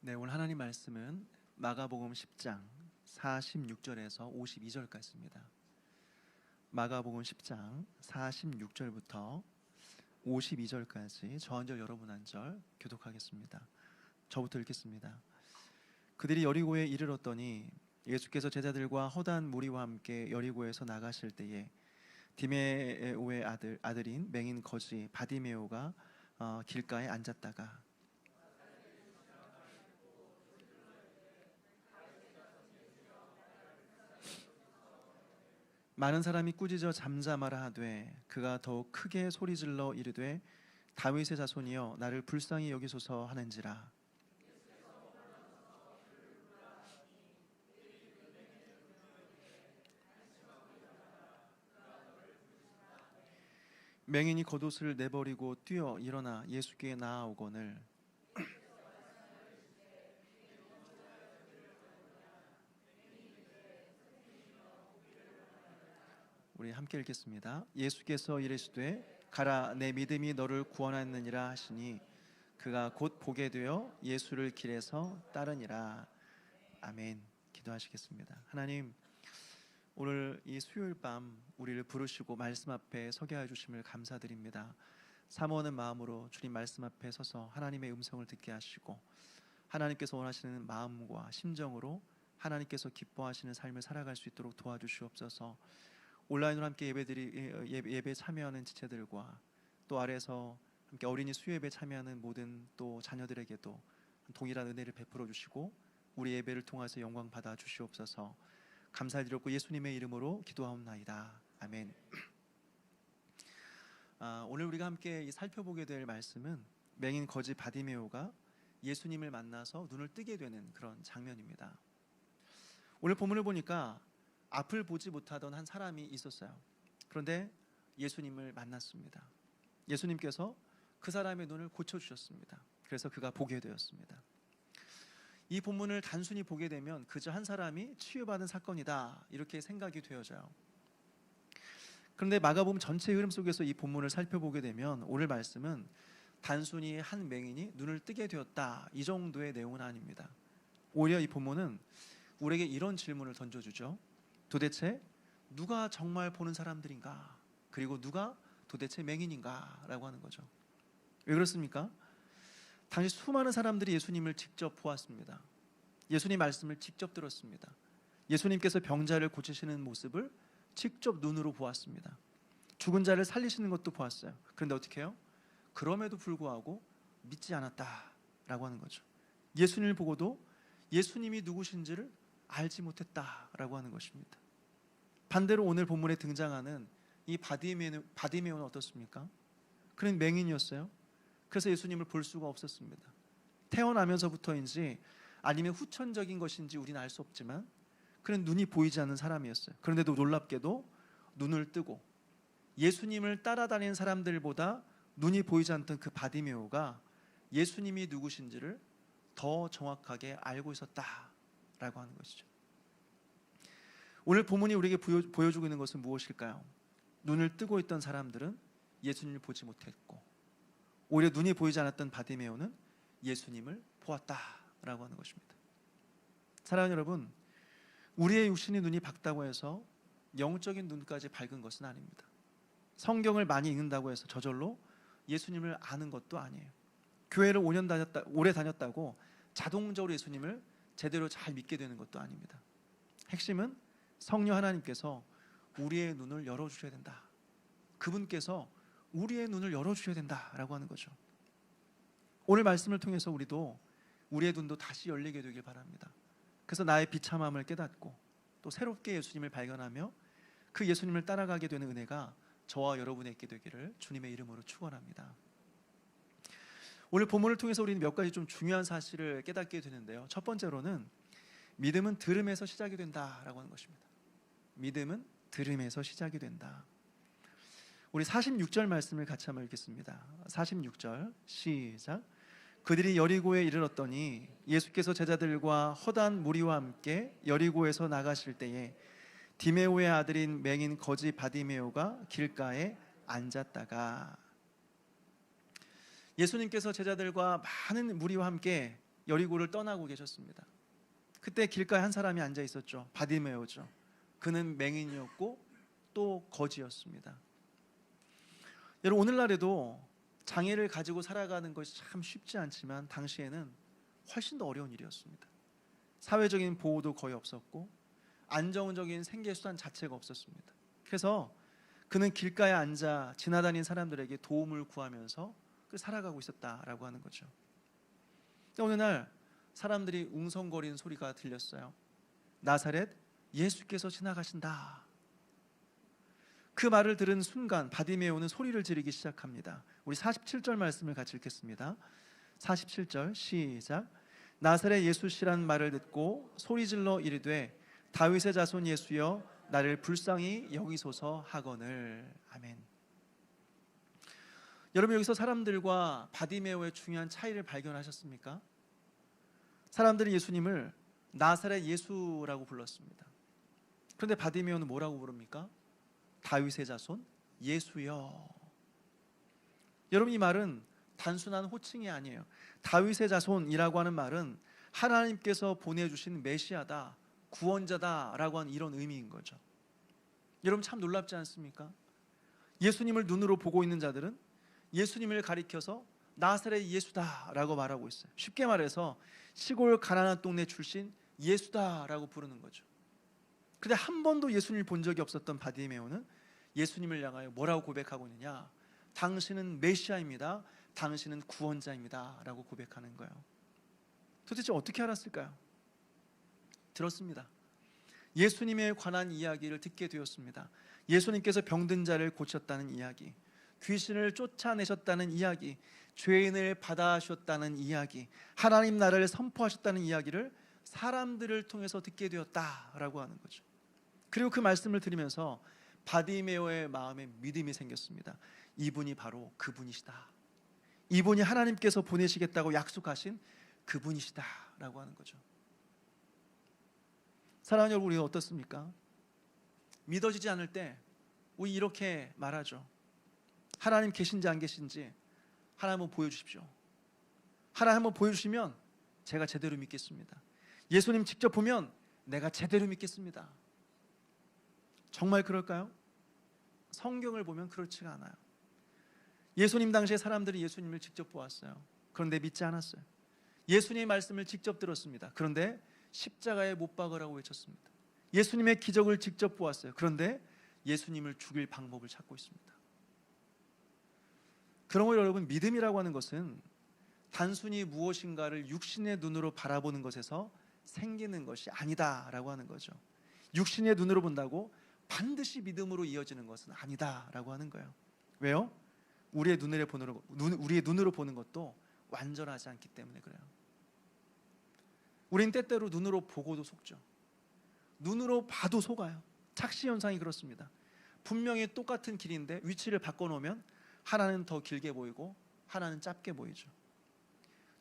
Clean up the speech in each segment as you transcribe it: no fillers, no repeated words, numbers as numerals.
네, 오늘 하나님 말씀은 마가복음 10장 46절에서 52절까지입니다. 마가복음 10장 46절부터 52절까지 저 한 절 여러분 한 절 교독하겠습니다. 저부터 읽겠습니다. 그들이 여리고에 이르렀더니 예수께서 제자들과 허다한 무리와 함께 여리고에서 나가실 때에 디메오의 아들인 맹인 거지 바디메오가 길가에 앉았다가 많은 사람이 꾸짖어 잠잠하라 하되 그가 더욱 크게 소리질러 이르되 다윗의 자손이여 나를 불쌍히 여기소서 하는지라. 맹인이 겉옷을 내버리고 뛰어 일어나 예수께 나아오거늘 우리 함께 읽겠습니다. 예수께서 이르시되 가라 내 믿음이 너를 구원하느니라 하시니 그가 곧 보게 되어 예수를 길에서 따르니라. 아멘. 기도하시겠습니다. 하나님, 오늘 이 수요일 밤 우리를 부르시고 말씀 앞에 서게 해 주심을 감사드립니다. 사모하는 마음으로 주님 말씀 앞에 서서 하나님의 음성을 듣게 하시고 하나님께서 원하시는 마음과 심정으로 하나님께서 기뻐하시는 삶을 살아갈 수 있도록 도와주시옵소서. 온라인으로 함께 예배에 참여하는 지체들과 또 아래에서 함께 어린이 수요예배에 참여하는 모든 또 자녀들에게도 동일한 은혜를 베풀어 주시고 우리 예배를 통해서 영광 받아 주시옵소서. 감사드렸고 예수님의 이름으로 기도하옵나이다. 아멘. 오늘 우리가 함께 살펴보게 될 말씀은 맹인 거지 바디메오가 예수님을 만나서 눈을 뜨게 되는 그런 장면입니다. 오늘 본문을 보니까 앞을 보지 못하던 한 사람이 있었어요. 그런데 예수님을 만났습니다. 예수님께서 그 사람의 눈을 고쳐주셨습니다. 그래서 그가 보게 되었습니다. 이 본문을 단순히 보게 되면 그저 한 사람이 치유받은 사건이다 이렇게 생각이 되어져요. 그런데 마가복음 전체 흐름 속에서 이 본문을 살펴보게 되면 오늘 말씀은 단순히 한 맹인이 눈을 뜨게 되었다 이 정도의 내용은 아닙니다. 오히려 이 본문은 우리에게 이런 질문을 던져주죠. 도대체 누가 정말 보는 사람들인가? 그리고 누가 도대체 맹인인가? 라고 하는 거죠. 왜 그렇습니까? 당시 수많은 사람들이 예수님을 직접 보았습니다. 예수님 말씀을 직접 들었습니다. 예수님께서 병자를 고치시는 모습을 직접 눈으로 보았습니다. 죽은 자를 살리시는 것도 보았어요. 그런데 어떻게 해요? 그럼에도 불구하고 믿지 않았다라고 하는 거죠. 예수님을 보고도 예수님이 누구신지를 알지 못했다라고 하는 것입니다. 반대로 오늘 본문에 등장하는 이 바디메오는 어떻습니까? 그는 맹인이었어요. 그래서 예수님을 볼 수가 없었습니다. 태어나면서부터인지 아니면 후천적인 것인지 우리는 알 수 없지만 그는 눈이 보이지 않는 사람이었어요. 그런데도 놀랍게도 눈을 뜨고 예수님을 따라다니는 사람들보다 눈이 보이지 않던 그 바디메오가 예수님이 누구신지를 더 정확하게 알고 있었다라고 하는 것이죠. 오늘 본문이 우리에게 보여주고 있는 것은 무엇일까요? 눈을 뜨고 있던 사람들은 예수님을 보지 못했고 오히려 눈이 보이지 않았던 바디메오는 예수님을 보았다라고 하는 것입니다. 사랑하는 여러분, 우리의 육신의 눈이 밝다고 해서 영적인 눈까지 밝은 것은 아닙니다. 성경을 많이 읽는다고 해서 저절로 예수님을 아는 것도 아니에요. 교회를 오래 다녔다고 자동적으로 예수님을 제대로 잘 믿게 되는 것도 아닙니다. 핵심은 성령 하나님께서 우리의 눈을 열어주셔야 된다. 그분께서 우리의 눈을 열어주셔야 된다라고 하는 거죠. 오늘 말씀을 통해서 우리도 우리의 눈도 다시 열리게 되길 바랍니다. 그래서 나의 비참함을 깨닫고 또 새롭게 예수님을 발견하며 그 예수님을 따라가게 되는 은혜가 저와 여러분에게 되기를 주님의 이름으로 축원합니다. 오늘 본문을 통해서 우리는 몇 가지 좀 중요한 사실을 깨닫게 되는데요. 첫 번째로는 믿음은 들음에서 시작이 된다라고 하는 것입니다. 믿음은 들음에서 시작이 된다. 우리 46절 말씀을 같이 한번 읽겠습니다. 46절 시작. 그들이 여리고에 이르렀더니 예수께서 제자들과 허다한 무리와 함께 여리고에서 나가실 때에 디메오의 아들인 맹인 거지 바디메오가 길가에 앉았다가 예수님께서 제자들과 많은 무리와 함께 여리고를 떠나고 계셨습니다. 그때 길가에 한 사람이 앉아 있었죠. 바디메오죠. 그는 맹인이었고 또 거지였습니다. 여러분, 오늘날에도 장애를 가지고 살아가는 것이 참 쉽지 않지만 당시에는 훨씬 더 어려운 일이었습니다. 사회적인 보호도 거의 없었고 안정적인 생계수단 자체가 없었습니다. 그래서 그는 길가에 앉아 지나다닌 사람들에게 도움을 구하면서 살아가고 있었다라고 하는 거죠. 어느 날 사람들이 웅성거리는 소리가 들렸어요. 나사렛 예수께서 지나가신다. 그 말을 들은 순간 바디메오는 소리를 지르기 시작합니다. 우리 47절 말씀을 같이 읽겠습니다. 47절 시작. 나사렛 예수시란 말을 듣고 소리질러 이르되 다윗의 자손 예수여 나를 불쌍히 여기소서 하거늘. 아멘. 여러분, 여기서 사람들과 바디메오의 중요한 차이를 발견하셨습니까? 사람들이 예수님을 나사렛 예수라고 불렀습니다. 그런데 바디메오는 뭐라고 부릅니까? 다윗의 자손 예수여. 여러분, 이 말은 단순한 호칭이 아니에요. 다윗의 자손이라고 하는 말은 하나님께서 보내주신 메시아다, 구원자다라고 하는 이런 의미인 거죠. 여러분, 참 놀랍지 않습니까? 예수님을 눈으로 보고 있는 자들은 예수님을 가리켜서 나사렛 예수다라고 말하고 있어요. 쉽게 말해서 시골 가난한 동네 출신 예수다라고 부르는 거죠. 그런데 한 번도 예수님을 본 적이 없었던 바디메오는 예수님을 향하여 뭐라고 고백하고 있느냐? 당신은 메시아입니다. 당신은 구원자입니다 라고 고백하는 거예요. 도대체 어떻게 알았을까요? 들었습니다. 예수님에 관한 이야기를 듣게 되었습니다. 예수님께서 병든 자를 고쳤다는 이야기, 귀신을 쫓아내셨다는 이야기, 죄인을 받아주셨다는 이야기, 하나님 나라를 선포하셨다는 이야기를 사람들을 통해서 듣게 되었다라고 하는 거죠. 그리고 그 말씀을 들으면서 바디메오의 마음에 믿음이 생겼습니다. 이분이 바로 그분이시다. 이분이 하나님께서 보내시겠다고 약속하신 그분이시다라고 하는 거죠. 사랑하는 여러분, 우리가 어떻습니까? 믿어지지 않을 때 우리 이렇게 말하죠. 하나님 계신지 안 계신지 하나님 한번 보여주십시오. 하나님 한번 보여주시면 제가 제대로 믿겠습니다. 예수님 직접 보면 내가 제대로 믿겠습니다. 정말 그럴까요? 성경을 보면 그렇지가 않아요. 예수님 당시에 사람들이 예수님을 직접 보았어요. 그런데 믿지 않았어요. 예수님의 말씀을 직접 들었습니다. 그런데 십자가에 못 박으라고 외쳤습니다. 예수님의 기적을 직접 보았어요. 그런데 예수님을 죽일 방법을 찾고 있습니다. 그러므로 여러분, 믿음이라고 하는 것은 단순히 무엇인가를 육신의 눈으로 바라보는 것에서 생기는 것이 아니다라고 하는 거죠. 육신의 눈으로 본다고 반드시 믿음으로 이어지는 것은 아니다라고 하는 거예요. 왜요? 우리의 눈으로 보는 것도 완전하지 않기 때문에 그래요. 우린 때때로 눈으로 보고도 속죠. 눈으로 봐도 속아요. 착시 현상이 그렇습니다. 분명히 똑같은 길인데 위치를 바꿔놓으면 하나는 더 길게 보이고 하나는 짧게 보이죠.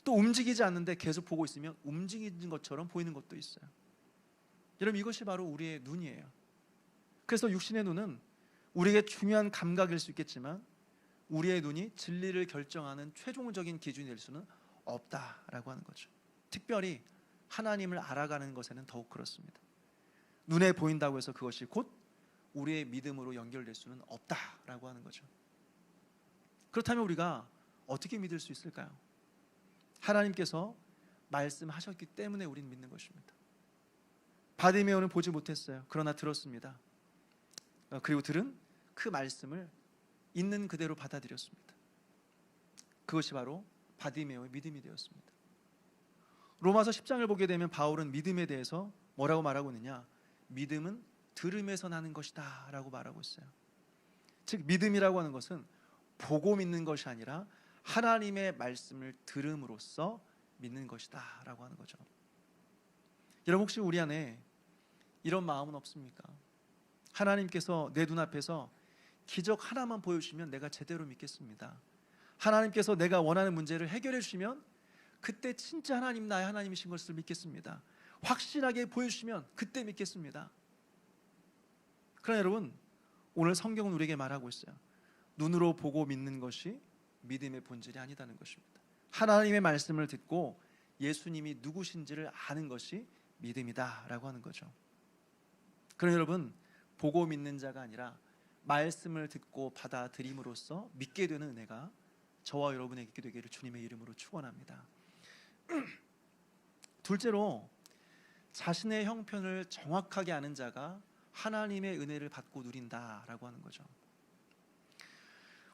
또 움직이지 않는데 계속 보고 있으면 움직이는 것처럼 보이는 것도 있어요. 여러분, 이것이 바로 우리의 눈이에요. 그래서 육신의 눈은 우리에게 중요한 감각일 수 있겠지만 우리의 눈이 진리를 결정하는 최종적인 기준이 될 수는 없다라고 하는 거죠. 특별히 하나님을 알아가는 것에는 더욱 그렇습니다. 눈에 보인다고 해서 그것이 곧 우리의 믿음으로 연결될 수는 없다라고 하는 거죠. 그렇다면 우리가 어떻게 믿을 수 있을까요? 하나님께서 말씀하셨기 때문에 우리는 믿는 것입니다. 바디메오는 보지 못했어요. 그러나 들었습니다. 그리고 들은 그 말씀을 있는 그대로 받아들였습니다. 그것이 바로 바디메오의 믿음이 되었습니다. 로마서 10장을 보게 되면 바울은 믿음에 대해서 뭐라고 말하고 있느냐? 믿음은 들음에서 나는 것이다 라고 말하고 있어요. 즉, 믿음이라고 하는 것은 보고 믿는 것이 아니라 하나님의 말씀을 들음으로써 믿는 것이다 라고 하는 거죠. 여러분, 혹시 우리 안에 이런 마음은 없습니까? 하나님께서 내 눈앞에서 기적 하나만 보여주시면 내가 제대로 믿겠습니다. 하나님께서 내가 원하는 문제를 해결해 주시면 그때 진짜 하나님, 나의 하나님이신 것을 믿겠습니다. 확실하게 보여주시면 그때 믿겠습니다. 그러나 여러분, 오늘 성경은 우리에게 말하고 있어요. 눈으로 보고 믿는 것이 믿음의 본질이 아니다는 것입니다. 하나님의 말씀을 듣고 예수님이 누구신지를 아는 것이 믿음이다라고 하는 거죠. 그럼 여러분, 보고 믿는 자가 아니라 말씀을 듣고 받아들임으로써 믿게 되는 은혜가 저와 여러분에게 있게 되기를 주님의 이름으로 축원합니다. 둘째로, 자신의 형편을 정확하게 아는 자가 하나님의 은혜를 받고 누린다라고 하는 거죠.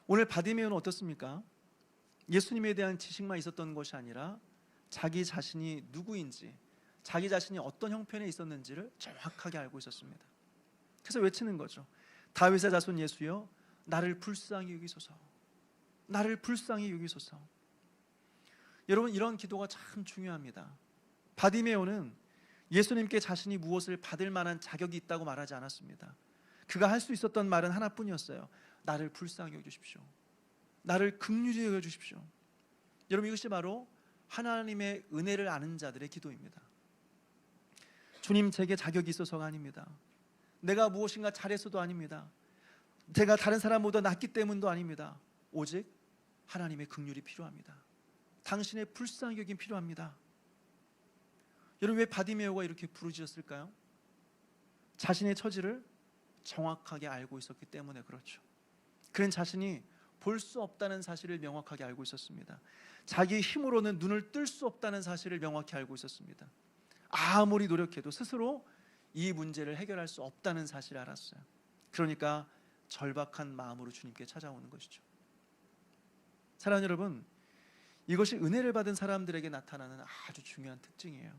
오늘 바디메오는 어떻습니까? 예수님에 대한 지식만 있었던 것이 아니라 자기 자신이 누구인지, 자기 자신이 어떤 형편에 있었는지를 정확하게 알고 있었습니다. 그래서 외치는 거죠. 다윗의 자손 예수여, 나를 불쌍히 여기소서. 나를 불쌍히 여기소서. 여러분, 이런 기도가 참 중요합니다. 바디메오는 예수님께 자신이 무엇을 받을 만한 자격이 있다고 말하지 않았습니다. 그가 할 수 있었던 말은 하나뿐이었어요. 나를 불쌍히 여겨주십시오. 나를 긍휼히 여겨주십시오. 여러분, 이것이 바로 하나님의 은혜를 아는 자들의 기도입니다. 주님, 제게 자격이 있어서가 아닙니다. 내가 무엇인가 잘해서도 아닙니다. 제가 다른 사람보다 낫기 때문도 아닙니다. 오직 하나님의 긍휼이 필요합니다. 당신의 불쌍히 여김이 필요합니다. 여러분, 왜 바디메오가 이렇게 부르짖었을까요? 자신의 처지를 정확하게 알고 있었기 때문에 그렇죠. 그는 자신이 볼 수 없다는 사실을 명확하게 알고 있었습니다. 자기 힘으로는 눈을 뜰 수 없다는 사실을 명확히 알고 있었습니다. 아무리 노력해도 스스로 이 문제를 해결할 수 없다는 사실을 알았어요. 그러니까 절박한 마음으로 주님께 찾아오는 것이죠. 사랑하는 여러분, 이것이 은혜를 받은 사람들에게 나타나는 아주 중요한 특징이에요.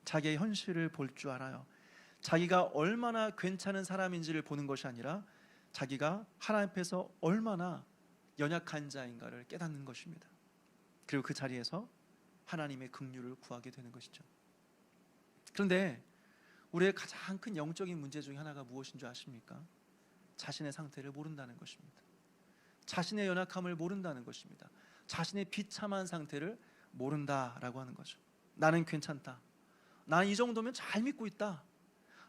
자기의 현실을 볼 줄 알아요. 자기가 얼마나 괜찮은 사람인지를 보는 것이 아니라 자기가 하나님 앞에서 얼마나 연약한 자인가를 깨닫는 것입니다. 그리고 그 자리에서 하나님의 긍휼을 구하게 되는 것이죠. 그런데 우리의 가장 큰 영적인 문제 중에 하나가 무엇인 줄 아십니까? 자신의 상태를 모른다는 것입니다. 자신의 연약함을 모른다는 것입니다. 자신의 비참한 상태를 모른다라고 하는 거죠. 나는 괜찮다. 나는 이 정도면 잘 믿고 있다.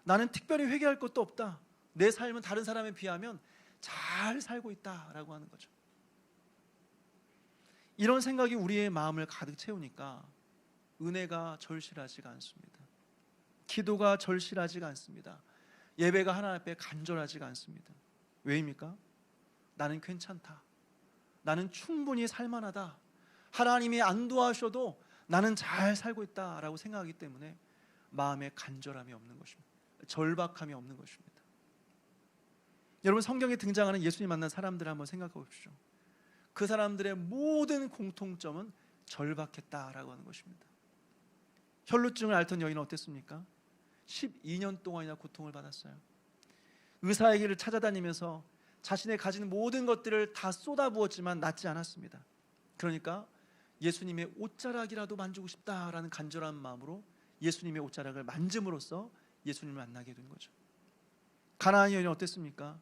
나는 특별히 회개할 것도 없다. 내 삶은 다른 사람에 비하면 잘 살고 있다라고 하는 거죠. 이런 생각이 우리의 마음을 가득 채우니까 은혜가 절실하지가 않습니다. 기도가 절실하지가 않습니다. 예배가 하나님 앞에 간절하지가 않습니다. 왜입니까? 나는 괜찮다. 나는 충분히 살만하다. 하나님이 안 도와주셔도 나는 잘 살고 있다라고 생각하기 때문에 마음에 간절함이 없는 것입니다. 절박함이 없는 것입니다. 여러분, 성경에 등장하는 예수님 만난 사람들을 한번 생각해 보십시오. 그 사람들의 모든 공통점은 절박했다라고 하는 것입니다. 혈루증을 앓던 여인은 어땠습니까? 12년 동안이나 고통을 받았어요. 의사에게를 찾아다니면서 자신의 가진 모든 것들을 다 쏟아부었지만 낫지 않았습니다. 그러니까 예수님의 옷자락이라도 만지고 싶다라는 간절한 마음으로 예수님의 옷자락을 만짐으로써 예수님을 만나게 된 거죠. 가나안 여인은 어땠습니까?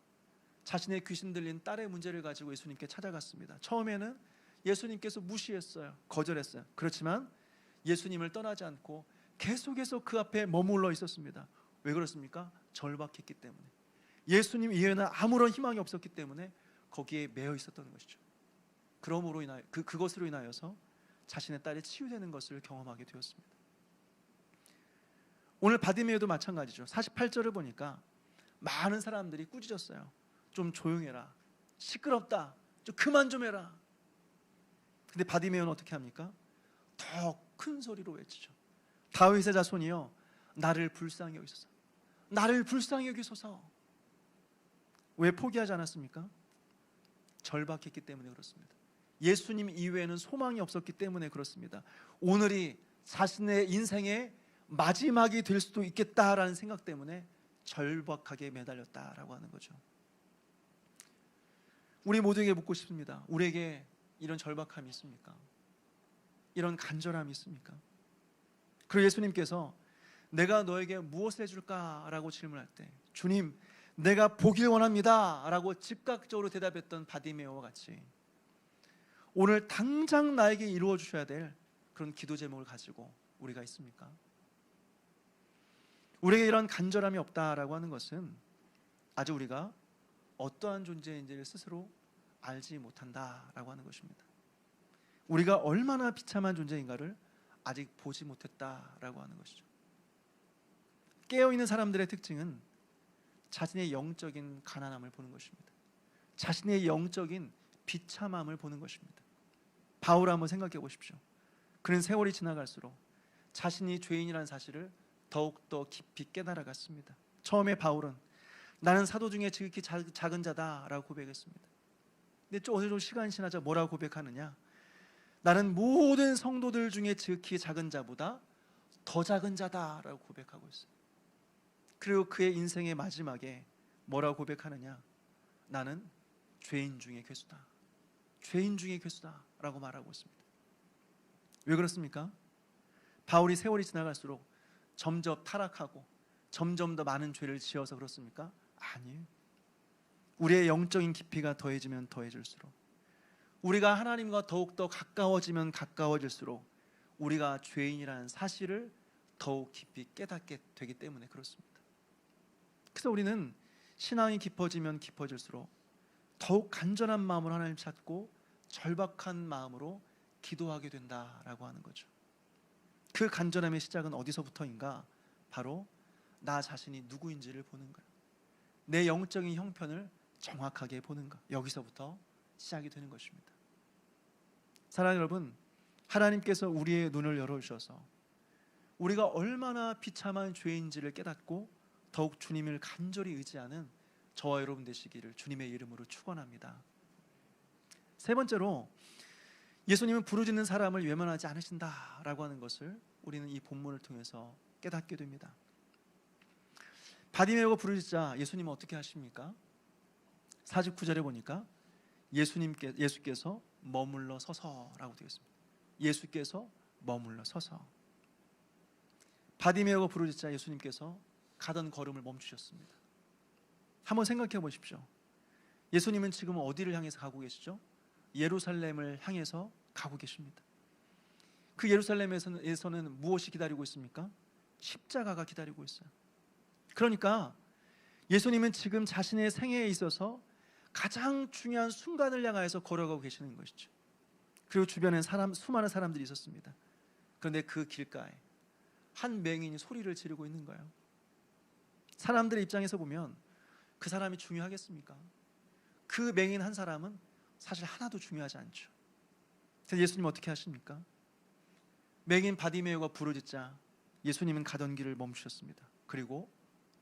자신의 귀신 들린 딸의 문제를 가지고 예수님께 찾아갔습니다. 처음에는 예수님께서 무시했어요. 거절했어요. 그렇지만 예수님을 떠나지 않고 계속해서 그 앞에 머물러 있었습니다. 왜 그렇습니까? 절박했기 때문에. 예수님 이외에는 아무런 희망이 없었기 때문에 거기에 매여 있었던 것이죠. 그러므로 인하여 그것으로 인하여서 자신의 딸이 치유되는 것을 경험하게 되었습니다. 오늘 바디메오도 마찬가지죠. 48절을 보니까 많은 사람들이 꾸짖었어요. 좀 조용해라. 시끄럽다. 좀 그만 좀 해라. 근데 바디메오는 어떻게 합니까? 더 큰 소리로 외치죠. 다윗의 자손이여, 나를 불쌍히 여기소서. 나를 불쌍히 여기소서. 왜 포기하지 않았습니까? 절박했기 때문에 그렇습니다. 예수님 이외에는 소망이 없었기 때문에 그렇습니다. 오늘이 자신의 인생의 마지막이 될 수도 있겠다라는 생각 때문에 절박하게 매달렸다라고 하는 거죠. 우리 모두에게 묻고 싶습니다. 우리에게 이런 절박함이 있습니까? 이런 간절함이 있습니까? 그리고 예수님께서 내가 너에게 무엇을 해줄까라고 질문할 때 주님, 내가 보길 원합니다 라고 즉각적으로 대답했던 바디메오와 같이 오늘 당장 나에게 이루어 주셔야 될 그런 기도 제목을 가지고 우리가 있습니까? 우리에게 이런 간절함이 없다라고 하는 것은 아직 우리가 어떠한 존재인지를 스스로 알지 못한다라고 하는 것입니다. 우리가 얼마나 비참한 존재인가를 아직 보지 못했다라고 하는 것이죠. 깨어있는 사람들의 특징은 자신의 영적인 가난함을 보는 것입니다. 자신의 영적인 비참함을 보는 것입니다. 바울 한번 생각해 보십시오. 그는 세월이 지나갈수록 자신이 죄인이라는 사실을 더욱더 깊이 깨달아갔습니다. 처음에 바울은 나는 사도 중에 지극히 작은 자다라고 고백했습니다. 근데 좀 시간이 지나자 뭐라고 고백하느냐? 나는 모든 성도들 중에 지극히 작은 자보다 더 작은 자다라고 고백하고 있어요. 그리고 그의 인생의 마지막에 뭐라고 고백하느냐? 나는 죄인 중에 괴수다. 죄인 중에 괴수다라고 말하고 있습니다. 왜 그렇습니까? 바울이 세월이 지나갈수록 점점 타락하고 점점 더 많은 죄를 지어서 그렇습니까? 아니에요. 우리의 영적인 깊이가 더해지면 더해질수록, 우리가 하나님과 더욱더 가까워지면 가까워질수록 우리가 죄인이라는 사실을 더욱 깊이 깨닫게 되기 때문에 그렇습니다. 그래서 우리는 신앙이 깊어지면 깊어질수록 더욱 간절한 마음으로 하나님 찾고 절박한 마음으로 기도하게 된다라고 하는 거죠. 그 간절함의 시작은 어디서부터인가? 바로 나 자신이 누구인지를 보는 거예요. 내 영적인 형편을 정확하게 보는 것, 여기서부터 시작이 되는 것입니다. 사랑하는 여러분, 하나님께서 우리의 눈을 열어주셔서 우리가 얼마나 비참한 죄인지를 깨닫고 더욱 주님을 간절히 의지하는 저와 여러분 되시기를 주님의 이름으로 축원합니다. 세 번째로, 예수님은 부르짖는 사람을 외면하지 않으신다라고 하는 것을 우리는 이 본문을 통해서 깨닫게 됩니다. 바디메오가 부르짖자 예수님은 어떻게 하십니까? 49절에 보니까 예수께서 머물러 서서라고 되어 있습니다. 예수께서 머물러 서서. 바디메오가 부르짖자 예수님께서 가던 걸음을 멈추셨습니다. 한번 생각해 보십시오. 예수님은 지금 어디를 향해서 가고 계시죠? 예루살렘을 향해서 가고 계십니다. 그 예루살렘에서는 무엇이 기다리고 있습니까? 십자가가 기다리고 있어요. 그러니까 예수님은 지금 자신의 생애에 있어서 가장 중요한 순간을 향하여서 걸어가고 계시는 것이죠. 그리고 주변에 수많은 사람들이 있었습니다. 그런데 그 길가에 한 맹인이 소리를 지르고 있는 거예요. 사람들의 입장에서 보면 그 사람이 중요하겠습니까? 그 맹인 한 사람은 사실 하나도 중요하지 않죠. 그래서 예수님 어떻게 하십니까? 맹인 바디메오가 부르짖자 예수님은 가던 길을 멈추셨습니다. 그리고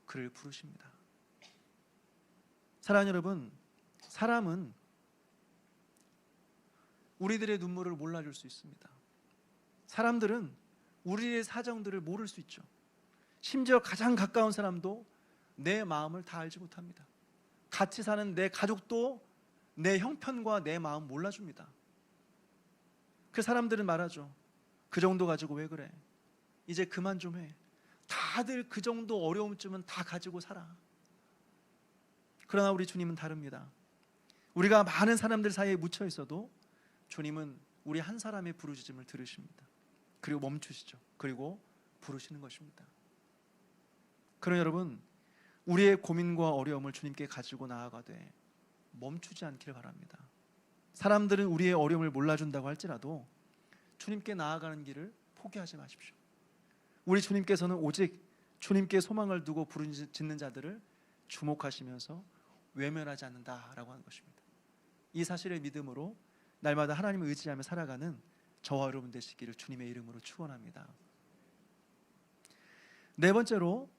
그를 부르십니다. 사랑하는 여러분, 사람은 우리들의 눈물을 몰라줄 수 있습니다. 사람들은 우리의 사정들을 모를 수 있죠. 심지어 가장 가까운 사람도 내 마음을 다 알지 못합니다. 같이 사는 내 가족도 내 형편과 내 마음 몰라줍니다. 그 사람들은 말하죠. 그 정도 가지고 왜 그래? 이제 그만 좀 해. 다들 그 정도 어려움쯤은 다 가지고 살아. 그러나 우리 주님은 다릅니다. 우리가 많은 사람들 사이에 묻혀 있어도 주님은 우리 한 사람의 부르짖음을 들으십니다. 그리고 멈추시죠. 그리고 부르시는 것입니다. 그럼 여러분, 우리의 고민과 어려움을 주님께 가지고 나아가되 멈추지 않기를 바랍니다. 사람들은 우리의 어려움을 몰라준다고 할지라도 주님께 나아가는 길을 포기하지 마십시오. 우리 주님께서는 오직 주님께 소망을 두고 부르짖는 자들을 주목하시면서 외면하지 않는다라고 하는 것입니다. 이 사실을 믿음으로 날마다 하나님을 의지하며 살아가는 저와 여러분 되시기를 주님의 이름으로 축원합니다. 네 번째로,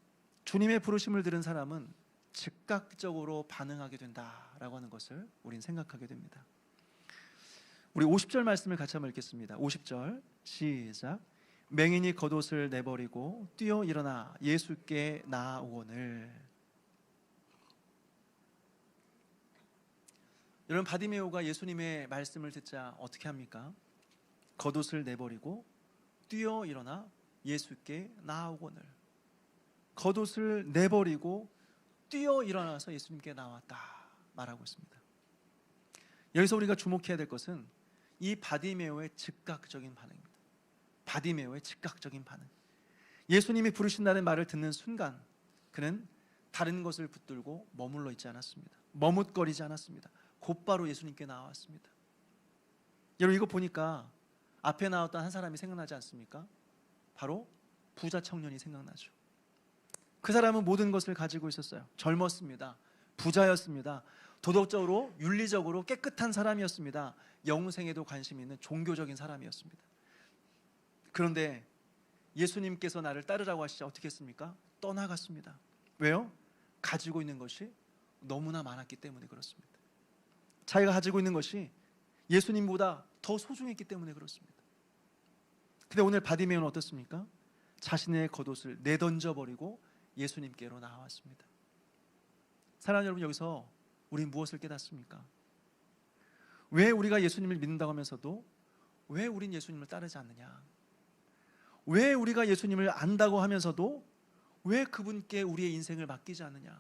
주님의 부르심을 들은 사람은 즉각적으로 반응하게 된다라고 하는 것을 우리는 생각하게 됩니다. 우리 50절 말씀을 같이 한번 읽겠습니다. 50절 시작. 맹인이 겉옷을 내버리고 뛰어 일어나 예수께 나아오거늘. 여러분, 바디메오가 예수님의 말씀을 듣자 어떻게 합니까? 겉옷을 내버리고 뛰어 일어나 예수께 나아오거늘. 겉옷을 내버리고 뛰어 일어나서 예수님께 나왔다 말하고 있습니다. 여기서 우리가 주목해야 될 것은 이 바디메오의 즉각적인 반응입니다. 바디메오의 즉각적인 반응. 예수님이 부르신다는 말을 듣는 순간 그는 다른 것을 붙들고 머물러 있지 않았습니다. 머뭇거리지 않았습니다. 곧바로 예수님께 나왔습니다. 여러분, 이거 보니까 앞에 나왔던 한 사람이 생각나지 않습니까? 바로 부자 청년이 생각나죠. 그 사람은 모든 것을 가지고 있었어요. 젊었습니다. 부자였습니다. 도덕적으로 윤리적으로 깨끗한 사람이었습니다. 영생에도 관심 있는 종교적인 사람이었습니다. 그런데 예수님께서 나를 따르라고 하시자 어떻게 했습니까? 떠나갔습니다. 왜요? 가지고 있는 것이 너무나 많았기 때문에 그렇습니다. 자기가 가지고 있는 것이 예수님보다 더 소중했기 때문에 그렇습니다. 근데 오늘 바디메오는 어떻습니까? 자신의 겉옷을 내던져버리고 예수님께로 나왔습니다. 사랑하는 여러분, 여기서 우리는 무엇을 깨닫습니까? 왜 우리가 예수님을 믿는다고 하면서도 왜 우린 예수님을 따르지 않느냐? 왜 우리가 예수님을 안다고 하면서도 왜 그분께 우리의 인생을 맡기지 않느냐?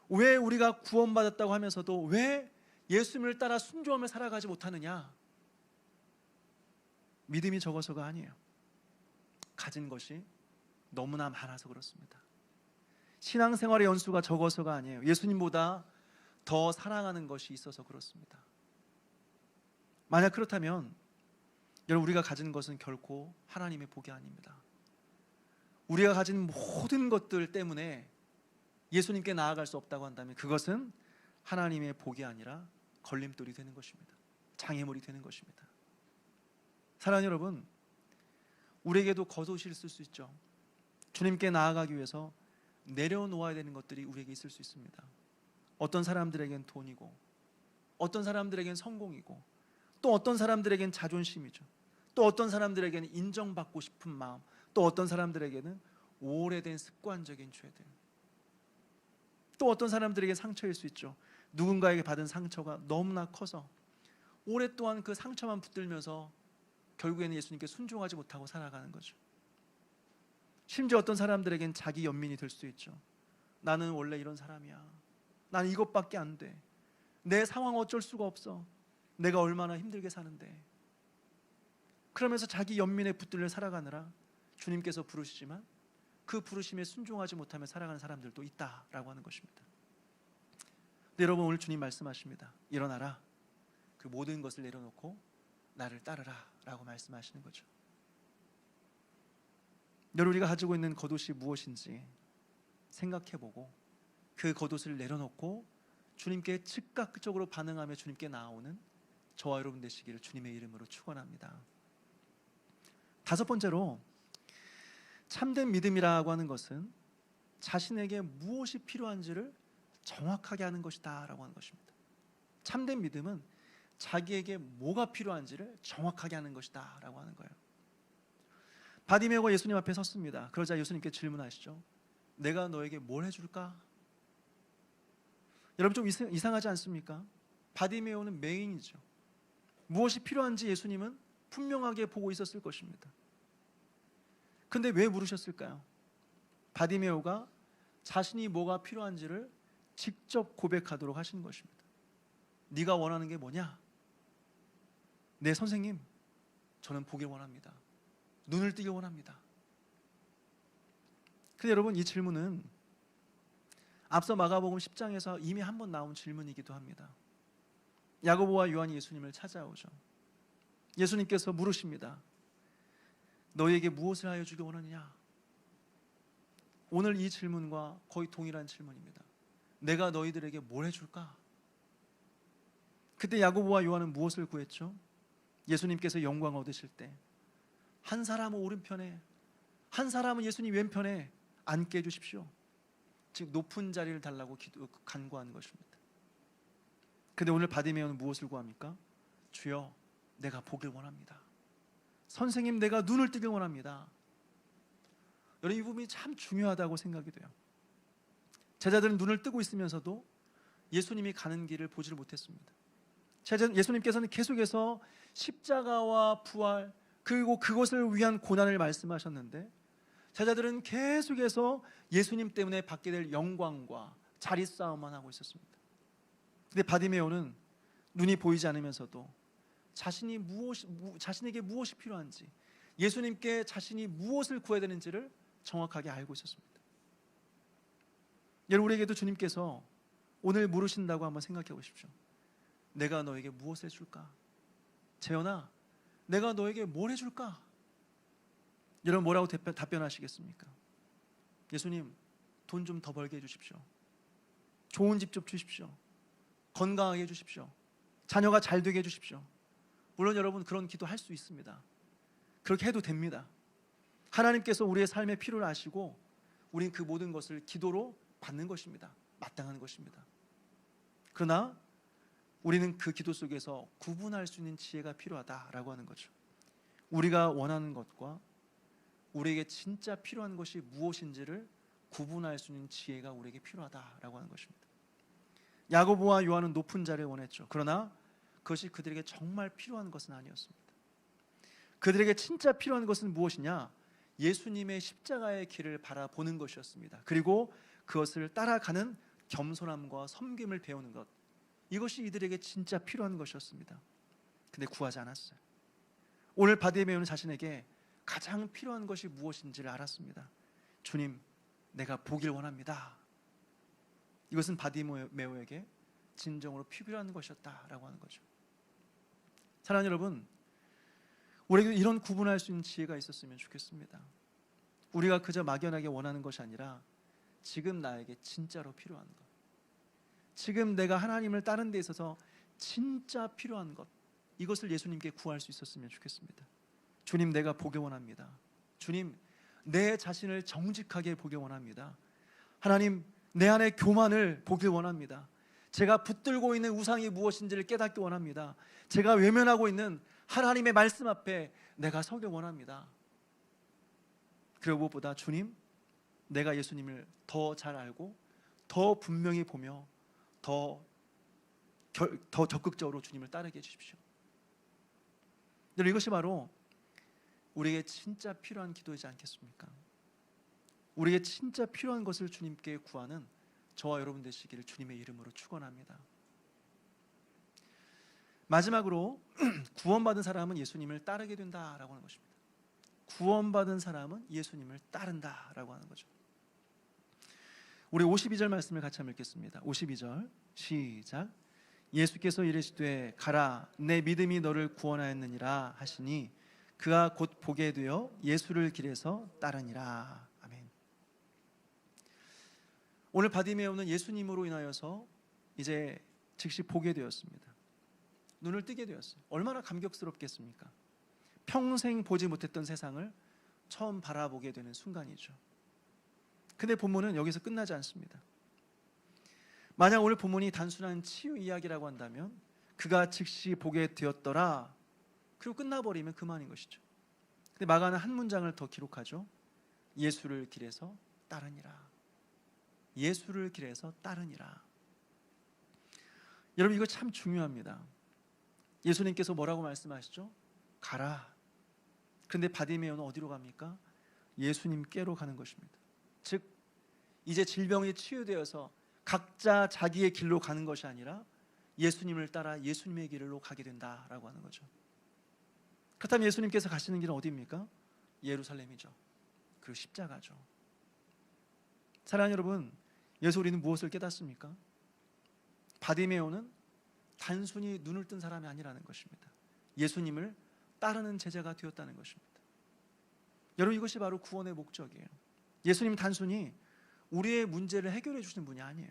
왜 우리가 구원받았다고 하면서도 왜 예수님을 따라 순종하며 살아가지 못하느냐? 믿음이 적어서가 아니에요. 가진 것이 너무나 많아서 그렇습니다. 신앙생활의 연수가 적어서가 아니에요. 예수님보다 더 사랑하는 것이 있어서 그렇습니다. 만약 그렇다면 여러분, 우리가 가진 것은 결코 하나님의 복이 아닙니다. 우리가 가진 모든 것들 때문에 예수님께 나아갈 수 없다고 한다면 그것은 하나님의 복이 아니라 걸림돌이 되는 것입니다. 장애물이 되는 것입니다. 사랑하는 여러분, 우리에게도 겉옷이 있을 수 있죠. 주님께 나아가기 위해서 내려놓아야 되는 것들이 우리에게 있을 수 있습니다. 어떤 사람들에겐 돈이고, 어떤 사람들에겐 성공이고, 또 어떤 사람들에겐 자존심이죠. 또 어떤 사람들에게는 인정받고 싶은 마음, 또 어떤 사람들에게는 오래된 습관적인 죄들, 또 어떤 사람들에게 상처일 수 있죠. 누군가에게 받은 상처가 너무나 커서 오랫동안 그 상처만 붙들면서 결국에는 예수님께 순종하지 못하고 살아가는 거죠. 심지어 어떤 사람들에겐 자기 연민이 될 수도 있죠. 나는 원래 이런 사람이야. 나는 이것밖에 안 돼. 내 상황 어쩔 수가 없어. 내가 얼마나 힘들게 사는데. 그러면서 자기 연민에 붙들려 살아가느라 주님께서 부르시지만 그 부르심에 순종하지 못하며 살아가는 사람들도 있다라고 하는 것입니다. 근데 여러분, 오늘 주님 말씀하십니다. 일어나라. 그 모든 것을 내려놓고 나를 따르라 라고 말씀하시는 거죠. 여러분, 우리가 가지고 있는 겉옷이 무엇인지 생각해보고 그 겉옷을 내려놓고 주님께 즉각적으로 반응하며 주님께 나아오는 저와 여러분 되시기를 주님의 이름으로 축원합니다. 다섯 번째로, 참된 믿음이라고 하는 것은 자신에게 무엇이 필요한지를 정확하게 하는 것이다 라고 하는 것입니다. 참된 믿음은 자기에게 뭐가 필요한지를 정확하게 하는 것이다 라고 하는 거예요. 바디메오가 예수님 앞에 섰습니다. 그러자 예수님께 질문하시죠. 내가 너에게 뭘 해줄까? 여러분, 좀 이상하지 않습니까? 바디메오는 맹인이죠. 무엇이 필요한지 예수님은 분명하게 보고 있었을 것입니다. 근데 왜 물으셨을까요? 바디메오가 자신이 뭐가 필요한지를 직접 고백하도록 하신 것입니다. 네가 원하는 게 뭐냐? 네, 선생님, 저는 보길 원합니다. 눈을 뜨길 원합니다. 근데 여러분, 이 질문은 앞서 마가복음 10장에서 이미 한 번 나온 질문이기도 합니다. 야고보와 요한이 예수님을 찾아오죠. 예수님께서 물으십니다. 너희에게 무엇을 하여 주길 원하느냐? 오늘 이 질문과 거의 동일한 질문입니다. 내가 너희들에게 뭘 해줄까? 그때 야고보와 요한은 무엇을 구했죠? 예수님께서 영광을 얻으실 때 한 사람은 오른편에, 한 사람은 예수님 왼편에 앉게 해주십시오. 즉 높은 자리를 달라고 간구하는 것입니다. 그런데 오늘 바디메오는 무엇을 구합니까? 주여, 내가 보길 원합니다. 선생님, 내가 눈을 뜨길 원합니다. 여러분, 이 부분이 참 중요하다고 생각이 돼요. 제자들은 눈을 뜨고 있으면서도 예수님이 가는 길을 보지를 못했습니다. 예수님께서는 계속해서 십자가와 부활, 그리고 그것을 위한 고난을 말씀하셨는데 제자들은 계속해서 예수님 때문에 받게 될 영광과 자리싸움만 하고 있었습니다. 근데 바디메오는 눈이 보이지 않으면서도 자신에게 무엇이 필요한지, 예수님께 자신이 무엇을 구해야 되는지를 정확하게 알고 있었습니다. 여러분, 우리에게도 주님께서 오늘 물으신다고 한번 생각해 보십시오. 내가 너에게 무엇을 해줄까? 재현아, 내가 너에게 뭘 해줄까? 여러분 뭐라고 답변하시겠습니까? 예수님, 돈 좀 더 벌게 해주십시오. 좋은 집 좀 주십시오. 건강하게 해주십시오. 자녀가 잘 되게 해주십시오. 물론 여러분 그런 기도 할 수 있습니다. 그렇게 해도 됩니다. 하나님께서 우리의 삶의 필요를 아시고 우린 그 모든 것을 기도로 받는 것입니다. 마땅한 것입니다. 그러나 우리는 그 기도 속에서 구분할 수 있는 지혜가 필요하다라고 하는 거죠. 우리가 원하는 것과 우리에게 진짜 필요한 것이 무엇인지를 구분할 수 있는 지혜가 우리에게 필요하다라고 하는 것입니다. 야고보와 요한은 높은 자리를 원했죠. 그러나 그것이 그들에게 정말 필요한 것은 아니었습니다. 그들에게 진짜 필요한 것은 무엇이냐? 예수님의 십자가의 길을 바라보는 것이었습니다. 그리고 그것을 따라가는 겸손함과 섬김을 배우는 것, 이것이 이들에게 진짜 필요한 것이었습니다. 근데 구하지 않았어요. 오늘 바디메오는 자신에게 가장 필요한 것이 무엇인지를 알았습니다. 주님, 내가 보길 원합니다. 이것은 바디메오에게 진정으로 필요한 것이었다라고 하는 거죠. 사랑하는 여러분, 우리에게 이런 구분할 수 있는 지혜가 있었으면 좋겠습니다. 우리가 그저 막연하게 원하는 것이 아니라 지금 나에게 진짜로 필요한 것, 지금 내가 하나님을 따르는 데 있어서 진짜 필요한 것, 이것을 예수님께 구할 수 있었으면 좋겠습니다. 주님, 내가 보기 원합니다. 주님, 내 자신을 정직하게 보기 원합니다. 하나님, 내 안에 교만을 보기 원합니다. 제가 붙들고 있는 우상이 무엇인지를 깨닫기 원합니다. 제가 외면하고 있는 하나님의 말씀 앞에 내가 서기 원합니다. 그리고 무엇보다 주님, 내가 예수님을 더 잘 알고 더 분명히 보며 더 적극적으로 주님을 따르게 해주십시오. 여러분, 이것이 바로 우리에게 진짜 필요한 기도이지 않겠습니까? 우리에게 진짜 필요한 것을 주님께 구하는 저와 여러분 되시기를 주님의 이름으로 축원합니다. 마지막으로 구원받은 사람은 예수님을 따르게 된다라고 하는 것입니다. 구원받은 사람은 예수님을 따른다라고 하는 거죠. 우리 52절 말씀을 같이 한번 읽겠습니다. 52절 시작. 예수께서 이르시되 가라, 내 믿음이 너를 구원하였느니라 하시니 그가 곧 보게 되어 예수를 길에서 따르니라. 아멘. 오늘 바디메오는 예수님으로 인하여서 이제 즉시 보게 되었습니다. 눈을 뜨게 되었어요. 얼마나 감격스럽겠습니까? 평생 보지 못했던 세상을 처음 바라보게 되는 순간이죠. 근데 본문은 여기서 끝나지 않습니다. 만약 오늘 본문이 단순한 치유 이야기라고 한다면 그가 즉시 보게 되었더라 그리고 끝나버리면 그만인 것이죠. 근데 마가는 한 문장을 더 기록하죠. 예수를 길에서 따르니라. 예수를 길에서 따르니라. 여러분, 이거 참 중요합니다. 예수님께서 뭐라고 말씀하시죠? 가라. 그런데 바디메오는 어디로 갑니까? 예수님께로 가는 것입니다. 즉 이제 질병이 치유되어서 각자 자기의 길로 가는 것이 아니라 예수님을 따라 예수님의 길로 가게 된다라고 하는 거죠. 그렇다면 예수님께서 가시는 길은 어디입니까? 예루살렘이죠. 그리고 십자가죠. 사랑하는 여러분, 여기서 우리는 무엇을 깨닫습니까? 바디메오는 단순히 눈을 뜬 사람이 아니라는 것입니다. 예수님을 따르는 제자가 되었다는 것입니다. 여러분, 이것이 바로 구원의 목적이에요. 예수님 단순히 우리의 문제를 해결해 주시는 분이 아니에요.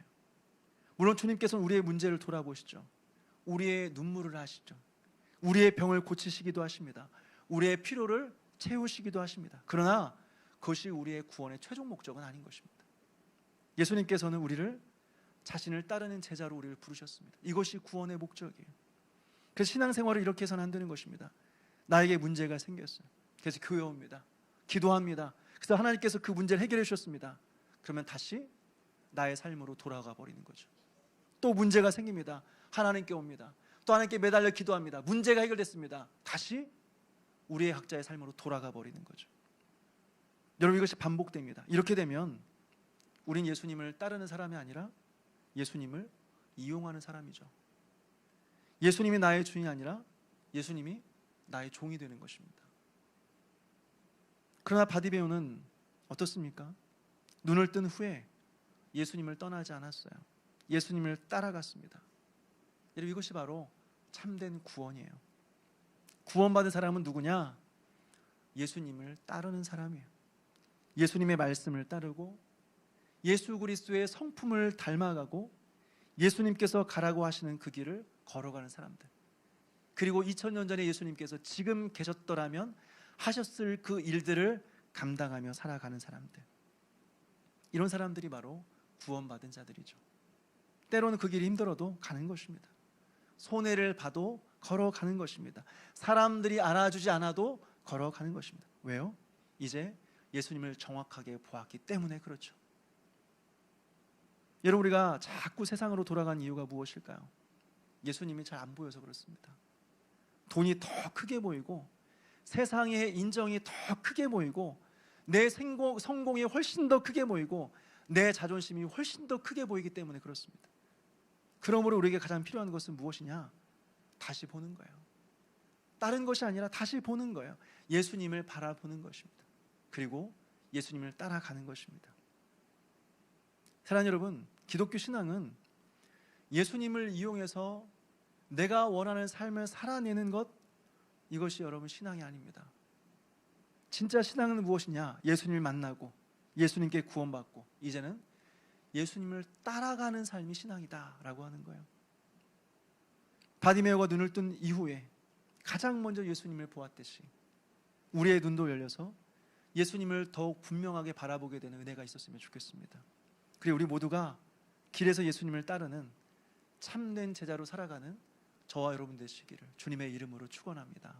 물론 주님께서는 우리의 문제를 돌아보시죠. 우리의 눈물을 하시죠. 우리의 병을 고치시기도 하십니다. 우리의 필요를 채우시기도 하십니다. 그러나 그것이 우리의 구원의 최종 목적은 아닌 것입니다. 예수님께서는 우리를 자신을 따르는 제자로 우리를 부르셨습니다. 이것이 구원의 목적이에요. 그래서 신앙생활을 이렇게 해서는 안 되는 것입니다. 나에게 문제가 생겼어요. 그래서 교회 옵니다. 기도합니다. 그래서 하나님께서 그 문제를 해결해 주셨습니다. 그러면 다시 나의 삶으로 돌아가 버리는 거죠. 또 문제가 생깁니다. 하나님께 옵니다. 또 하나님께 매달려 기도합니다. 문제가 해결됐습니다. 다시 우리의 각자의 삶으로 돌아가 버리는 거죠. 여러분, 이것이 반복됩니다. 이렇게 되면 우린 예수님을 따르는 사람이 아니라 예수님을 이용하는 사람이죠. 예수님이 나의 주인이 아니라 예수님이 나의 종이 되는 것입니다. 그러나 바디메오는 어떻습니까? 눈을 뜬 후에 예수님을 떠나지 않았어요. 예수님을 따라갔습니다. 여러분, 이것이 바로 참된 구원이에요. 구원받은 사람은 누구냐? 예수님을 따르는 사람이에요. 예수님의 말씀을 따르고 예수 그리스도의 성품을 닮아가고 예수님께서 가라고 하시는 그 길을 걸어가는 사람들, 그리고 2000년 전에 예수님께서 지금 계셨더라면 하셨을 그 일들을 감당하며 살아가는 사람들, 이런 사람들이 바로 구원받은 자들이죠. 때로는 그 길이 힘들어도 가는 것입니다. 손해를 봐도 걸어가는 것입니다. 사람들이 알아주지 않아도 걸어가는 것입니다. 왜요? 이제 예수님을 정확하게 보았기 때문에 그렇죠. 여러분, 우리가 자꾸 세상으로 돌아간 이유가 무엇일까요? 예수님이 잘 안 보여서 그렇습니다. 돈이 더 크게 보이고 세상의 인정이 더 크게 보이고 내 성공이 훨씬 더 크게 보이고 내 자존심이 훨씬 더 크게 보이기 때문에 그렇습니다. 그러므로 우리에게 가장 필요한 것은 무엇이냐? 다시 보는 거예요. 다른 것이 아니라 다시 보는 거예요. 예수님을 바라보는 것입니다. 그리고 예수님을 따라가는 것입니다. 사랑하는 여러분, 기독교 신앙은 예수님을 이용해서 내가 원하는 삶을 살아내는 것, 이것이 여러분 신앙이 아닙니다. 진짜 신앙은 무엇이냐? 예수님을 만나고 예수님께 구원받고 이제는 예수님을 따라가는 삶이 신앙이다 라고 하는 거예요. 바디메오가 눈을 뜬 이후에 가장 먼저 예수님을 보았듯이 우리의 눈도 열려서 예수님을 더욱 분명하게 바라보게 되는 은혜가 있었으면 좋겠습니다. 그리고 우리 모두가 길에서 예수님을 따르는 참된 제자로 살아가는 저와 여러분 되시기를 주님의 이름으로 축원합니다.